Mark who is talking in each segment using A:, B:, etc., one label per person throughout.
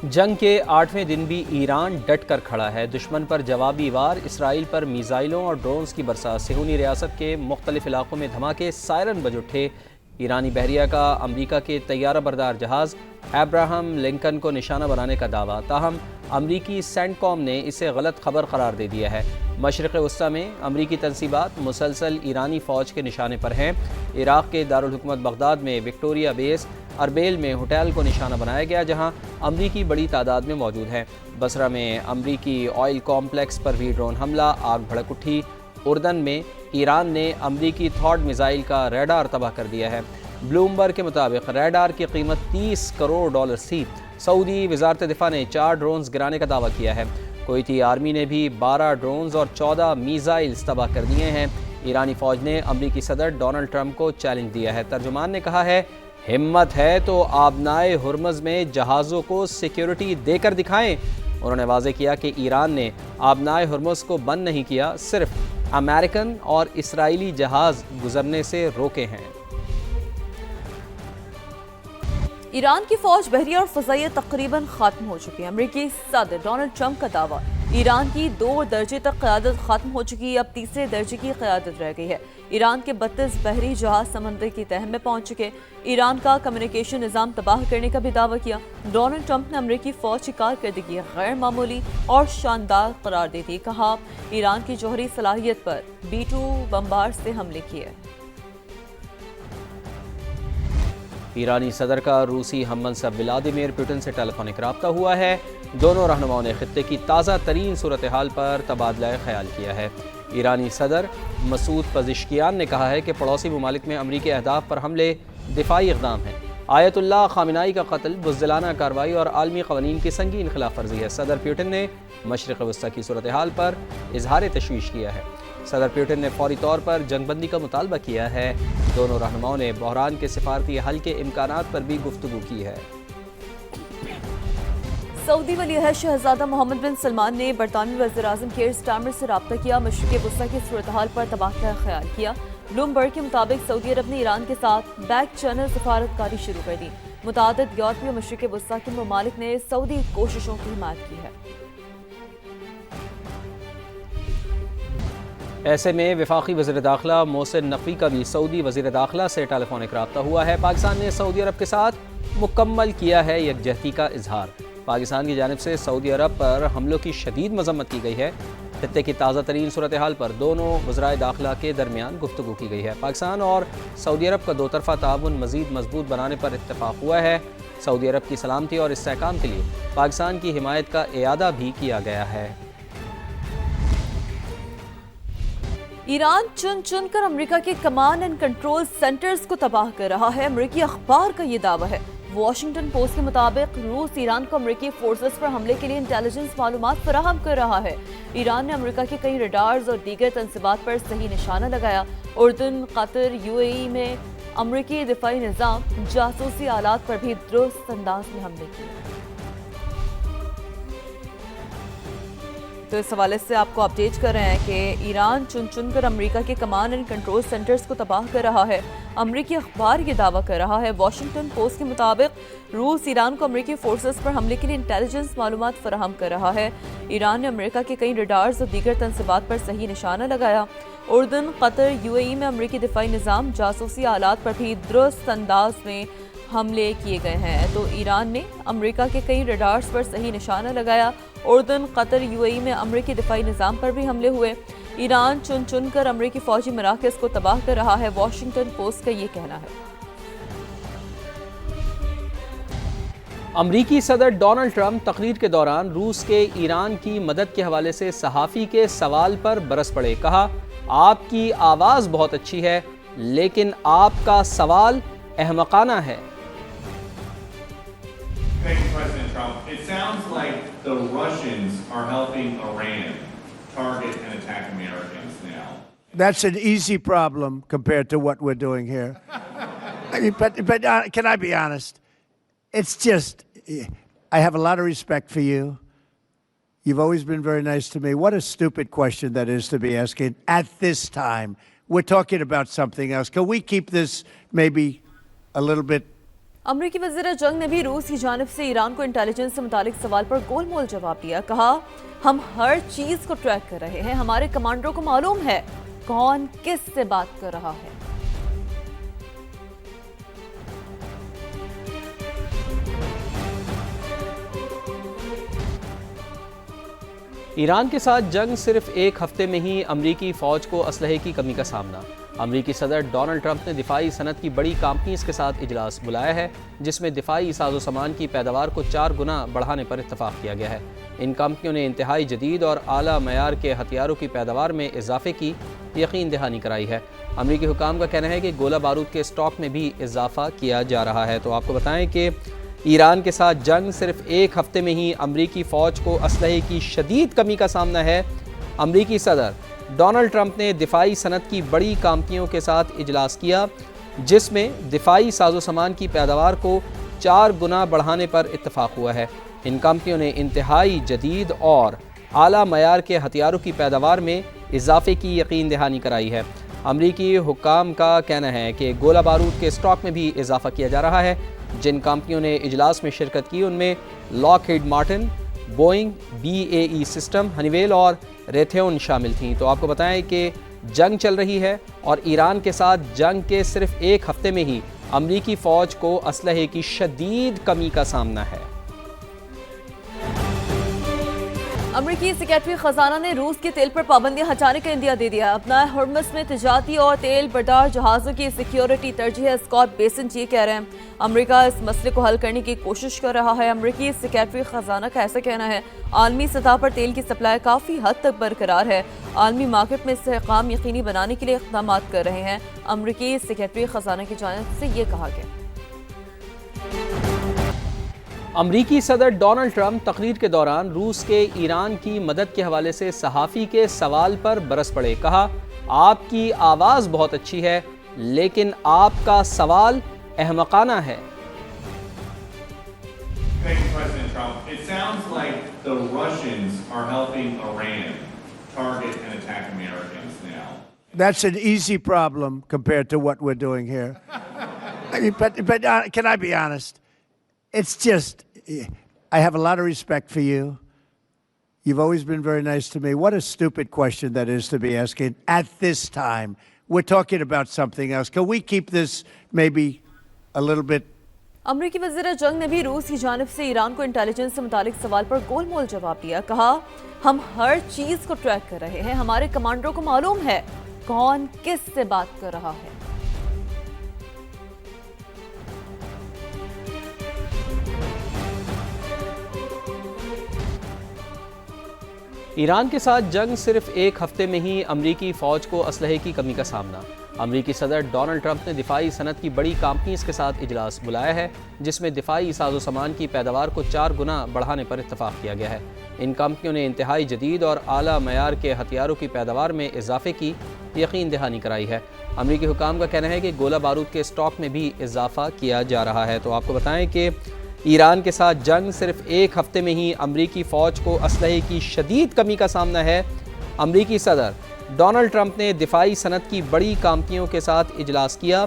A: جنگ کے 8ویں دن بھی ایران ڈٹ کر کھڑا ہے۔ دشمن پر جوابی وار، اسرائیل پر میزائلوں اور ڈرونز کی برسات۔ صہیونی ریاست کے مختلف علاقوں میں دھماکے، سائرن بج اٹھے۔ ایرانی بحریہ کا امریکہ کے طیارہ بردار جہاز ابراہم لنکن کو نشانہ بنانے کا دعویٰ، تاہم امریکی سینٹ کام نے اسے غلط خبر قرار دے دیا ہے۔ مشرق وسطی میں امریکی تنصیبات مسلسل ایرانی فوج کے نشانے پر ہیں۔ عراق کے دارالحکومت بغداد میں وکٹوریہ بیس اربیل میں ہوٹل کو نشانہ بنایا گیا، جہاں امریکی بڑی تعداد میں موجود ہیں۔ بصرہ میں امریکی آئل کمپلیکس پر بھی ڈرون حملہ، آگ بھڑک اٹھی۔ اردن میں ایران نے امریکی تھاڈ میزائل کا ریڈار تباہ کر دیا ہے۔ بلومبرگ کے مطابق ریڈار کی قیمت $30 کروڑ تھی۔ سعودی وزارت دفاع نے 4 ڈرونز گرانے کا دعویٰ کیا ہے۔ کویتی آرمی نے بھی 12 ڈرونز اور 14 میزائلز تباہ کر دیے ہیں۔ ایرانی فوج نے امریکی صدر ڈونلڈ ٹرمپ کو چیلنج دیا ہے۔ ترجمان نے کہا ہے، ہمت ہے تو آبنائے ہرمز میں جہازوں کو سیکیورٹی دے کر دکھائیں۔ انہوں نے واضح کیا کہ ایران نے آبنائے ہرمز کو بند نہیں کیا، صرف امریکن اور اسرائیلی جہاز گزرنے سے روکے ہیں۔
B: ایران کی فوج بحریہ اور فضائیہ تقریباً ختم ہو چکی ہے۔ امریکی صدر ڈونلڈ ٹرمپ کا دعویٰ، ایران کی 2 درجے تک قیادت ختم ہو چکی، اب تیسرے درجے کی قیادت رہ گئی ہے۔ ایران کے 32 بحری جہاز سمندر کی تہہ میں پہنچ چکے۔ ایران کا کمیونیکیشن نظام تباہ کرنے کا بھی دعویٰ کیا۔ ڈونلڈ ٹرمپ نے امریکی فوج کی کارکردگی غیر معمولی اور شاندار قرار دے دی، کہا ایران کی جوہری صلاحیت پر B-2 بمبار سے حملے کیے۔
A: ایرانی صدر کا روسی ہم منصب ولادیمیر پوٹن سے ٹیلی فونک رابطہ ہوا ہے۔ دونوں رہنماؤں نے خطے کی تازہ ترین صورتحال پر تبادلہ خیال کیا ہے۔ ایرانی صدر مسعود پزشکیان نے کہا ہے کہ پڑوسی ممالک میں امریکی اہداف پر حملے دفاعی اقدام ہیں۔ آیت اللہ خامنائی کا قتل بزدلانہ کارروائی اور عالمی قوانین کی سنگین خلاف ورزی ہے۔ صدر پوٹن نے مشرق وسطی کی صورتحال پر اظہار تشویش کیا ہے۔ صدر پوٹن نے فوری طور پر جنگ بندی کا مطالبہ کیا ہے۔ دونوں رہنماؤں نے بحران کے سفارتی حل کے امکانات پر بھی گفتگو کی ہے۔
B: سعودی ولی عہد شہزادہ محمد بن سلمان نے برطانوی وزیر اعظم کیئر سٹارمر سے رابطہ کیا، مشرق وسطی کی صورتحال پر تبادلہ خیال کیا۔ بلومبرگ کے مطابق سعودی عرب نے ایران کے ساتھ بیک چینل سفارتکاری شروع کر دی۔ متعدد یورپی اور مشرق وسطی کے ممالک نے سعودی کوششوں کی حمایت کی ہے۔
A: ایسے میں وفاقی وزیر داخلہ محسن نقوی کا بھی سعودی وزیر داخلہ سے ٹیلی فونک رابطہ ہوا ہے۔ پاکستان نے سعودی عرب کے ساتھ مکمل کیا ہے یکجہتی کا اظہار۔ پاکستان کی جانب سے سعودی عرب پر حملوں کی شدید مذمت کی گئی ہے۔ خطے کی تازہ ترین صورتحال پر دونوں وزرائے داخلہ کے درمیان گفتگو کی گئی ہے۔ پاکستان اور سعودی عرب کا 2 طرفہ تعاون مزید مضبوط بنانے پر اتفاق ہوا ہے۔ سعودی عرب کی سلامتی اور استحکام کے لیے پاکستان کی حمایت کا اعادہ بھی کیا گیا ہے۔
B: ایران چن چن کر امریکہ کے کمانڈ اینڈ کنٹرول سینٹرز کو تباہ کر رہا ہے، امریکی اخبار کا یہ دعویٰ ہے۔ واشنگٹن پوسٹ کے مطابق روس ایران کو امریکی فورسز پر حملے کے لیے انٹیلیجنس معلومات فراہم کر رہا ہے۔ ایران نے امریکہ کے کئی ریڈارز اور دیگر تنصیبات پر صحیح نشانہ لگایا۔ اردن، قطر، UAE میں امریکی دفاعی نظام جاسوسی آلات پر بھی درست انداز میں حملے کیے۔ تو اس حوالے سے آپ کو اپڈیٹ کر رہے ہیں کہ ایران چن چن کر امریکہ کے کمانڈ اینڈ کنٹرول سینٹرز کو تباہ کر رہا ہے، امریکی اخبار یہ دعویٰ کر رہا ہے۔ واشنگٹن پوسٹ کے مطابق روس ایران کو امریکی فورسز پر حملے کے لیے انٹیلیجنس معلومات فراہم کر رہا ہے۔ ایران نے امریکہ کے کئی ریڈارز اور دیگر تنصیبات پر صحیح نشانہ لگایا۔ اردن، قطر، UAE میں امریکی دفاعی نظام جاسوسی آلات پر بھی درست انداز میں حملے کیے گئے ہیں۔ تو ایران نے امریکہ کے کئی ریڈارز پر صحیح نشانہ لگایا۔ اردن، قطر، UAE میں امریکی دفاعی نظام پر بھی حملے ہوئے۔ ایران چن چن کر امریکی فوجی مراکز کو تباہ کر رہا ہے، واشنگٹن پوسٹ کا یہ کہنا ہے۔
A: امریکی صدر ڈونلڈ ٹرمپ تقریر کے دوران روس کے ایران کی مدد کے حوالے سے صحافی کے سوال پر برس پڑے۔ کہا، آپ کی آواز بہت اچھی ہے لیکن آپ کا سوال احمقانہ ہے۔
C: Thank you, President Trump. It sounds like the Russians are helping Iran target and attack Americans now.
D: That's an easy problem compared to what we're doing here. I mean, but can I be honest? It's just, I have a lot of respect for you. You've always been very nice to me. What a stupid question that is to be asking at this time. We're talking about something else. Can we keep this maybe a little bit
B: امریکی وزیر جنگ نے بھی روس کی جانب سے ایران کو انٹیلیجنس سے متعلق سوال پر گول مول جواب دیا. کہا ہم ہر چیز کو ٹریک کر رہے ہیں, ہمارے کمانڈروں کو معلوم ہے کون کس سے بات کر رہا ہے.
A: ایران کے ساتھ جنگ صرف ایک ہفتے میں ہی امریکی فوج کو اسلحے کی کمی کا سامنا. امریکی صدر ڈونلڈ ٹرمپ نے دفاعی صنعت کی بڑی کمپنیز کے ساتھ اجلاس بلایا ہے, جس میں دفاعی ساز و سامان کی پیداوار کو 4 گنا بڑھانے پر اتفاق کیا گیا ہے. ان کمپنیوں نے انتہائی جدید اور اعلیٰ معیار کے ہتھیاروں کی پیداوار میں اضافے کی یقین دہانی کرائی ہے. امریکی حکام کا کہنا ہے کہ گولہ بارود کے اسٹاک میں بھی اضافہ کیا جا رہا ہے. تو آپ کو بتائیں کہ ایران کے ساتھ جنگ صرف ایک ہفتے میں ہی امریکی فوج کو اسلحے کی شدید کمی کا سامنا ہے. امریکی صدر ڈونلڈ ٹرمپ نے دفاعی صنعت کی بڑی کمپنیوں کے ساتھ اجلاس کیا, جس میں دفاعی ساز و سامان کی پیداوار کو 4 گنا بڑھانے پر اتفاق ہوا ہے. ان کمپنیوں نے انتہائی جدید اور اعلیٰ معیار کے ہتھیاروں کی پیداوار میں اضافے کی یقین دہانی کرائی ہے. امریکی حکام کا کہنا ہے کہ گولہ بارود کے اسٹاک میں بھی اضافہ کیا جا رہا ہے. جن کمپنیوں نے اجلاس میں شرکت کی ان میں Lockheed Martin, Boeing, BAE system, Honeywell اور ریتھیون شامل تھیں. تو آپ کو بتائیں کہ جنگ چل رہی ہے اور ایران کے ساتھ جنگ کے صرف ایک ہفتے میں ہی امریکی فوج کو اسلحے کی شدید کمی کا سامنا ہے.
B: امریکی سیکریٹری خزانہ نے روس کے تیل پر پابندیاں ہٹانے کا عندیہ دے دیا. اپنا ہرمس میں تجارتی اور تیل بردار جہازوں کی سیکیورٹی ترجیح ہے. اسکاٹ بیسنٹ یہ کہہ رہے ہیں امریکہ اس مسئلے کو حل کرنے کی کوشش کر رہا ہے. امریکی سیکریٹری خزانہ کا ایسا کہنا ہے عالمی سطح پر تیل کی سپلائی کافی حد تک برقرار ہے. عالمی مارکیٹ میں استحکام یقینی بنانے کے لیے اقدامات کر رہے ہیں. امریکی سیکریٹری خزانہ کی جانب سے یہ کہا گیا.
A: امریکی صدر ڈونلڈ ٹرمپ تقریر کے دوران روس کے ایران کی مدد کے حوالے سے صحافی کے سوال پر برس پڑے. کہا آپ کی آواز بہت اچھی ہے لیکن آپ کا سوال احمقانہ ہے.
C: Thank you, President Trump. It sounds like the Russians are helping Iran target and attack Americans now.
D: That's an easy problem compared to what we're doing here. I mean, but can I be honest? It's just, I have a lot of respect for you. You've always been very nice to me. What a stupid question that is to be asking at this time. We're talking about something else. Can we keep this maybe a little bit?
B: امریکی وزیر جنگ نے بھی روس کی جانب سے ایران کو انٹیلیجنس سے متعلق سوال پر گول مول جواب دیا. کہا ہم ہر چیز کو ٹریک کر رہے ہیں, ہمارے کمانڈروں کو معلوم ہے کون کس سے بات کر رہا ہے.
A: ایران کے ساتھ جنگ صرف ایک ہفتے میں ہی امریکی فوج کو اسلحے کی کمی کا سامنا. امریکی صدر ڈونلڈ ٹرمپ نے دفاعی صنعت کی بڑی کمپنیز کے ساتھ اجلاس بلایا ہے, جس میں دفاعی ساز و سامان کی پیداوار کو 4 گنا بڑھانے پر اتفاق کیا گیا ہے. ان کمپنیوں نے انتہائی جدید اور اعلیٰ معیار کے ہتھیاروں کی پیداوار میں اضافے کی یقین دہانی کرائی ہے. امریکی حکام کا کہنا ہے کہ گولہ بارود کے اسٹاک میں بھی اضافہ کیا جا رہا ہے. تو آپ کو بتائیں کہ ایران کے ساتھ جنگ صرف ایک ہفتے میں ہی امریکی فوج کو اسلحے کی شدید کمی کا سامنا ہے. امریکی صدر ڈونلڈ ٹرمپ نے دفاعی صنعت کی بڑی کمپنیوں کے ساتھ اجلاس کیا,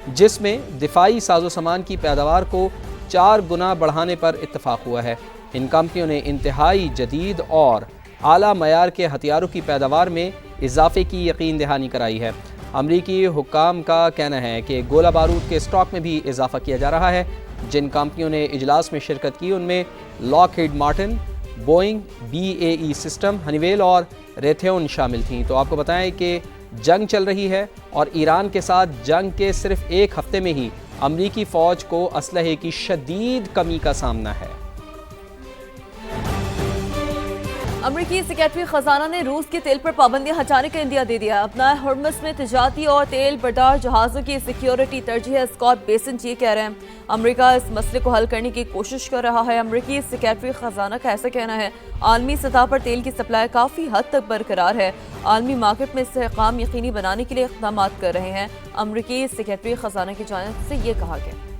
A: جس میں دفاعی ساز و سامان کی پیداوار کو 4 گنا بڑھانے پر اتفاق ہوا ہے. ان کمپنیوں نے انتہائی جدید اور اعلیٰ معیار کے ہتھیاروں کی پیداوار میں اضافے کی یقین دہانی کرائی ہے. امریکی حکام کا کہنا ہے کہ گولہ بارود کے اسٹاک میں بھی اضافہ کیا جا رہا ہے. جن کمپنیوں نے اجلاس میں شرکت کی ان میں Lockheed Martin, Boeing, BAE system, Honeywell اور ریتھیون شامل تھیں. تو آپ کو بتائیں کہ جنگ چل رہی ہے اور ایران کے ساتھ جنگ کے صرف ایک ہفتے میں ہی امریکی فوج کو اسلحے کی شدید کمی کا سامنا ہے.
B: امریکی سیکریٹری خزانہ نے روس کے تیل پر پابندیاں ہٹانے کا عندیہ دے دیا. اپنا ہرمس میں تجارتی اور تیل بردار جہازوں کی سیکیورٹی ترجیح ہے. اسکاٹ بیسنٹ یہ کہہ رہے ہیں امریکہ اس مسئلے کو حل کرنے کی کوشش کر رہا ہے. امریکی سیکریٹری خزانہ کا ایسا کہنا ہے عالمی سطح پر تیل کی سپلائی کافی حد تک برقرار ہے. عالمی مارکیٹ میں استحکام یقینی بنانے کے لیے اقدامات کر رہے ہیں. امریکی سیکریٹری خزانہ کی جانب سے یہ کہا گیا.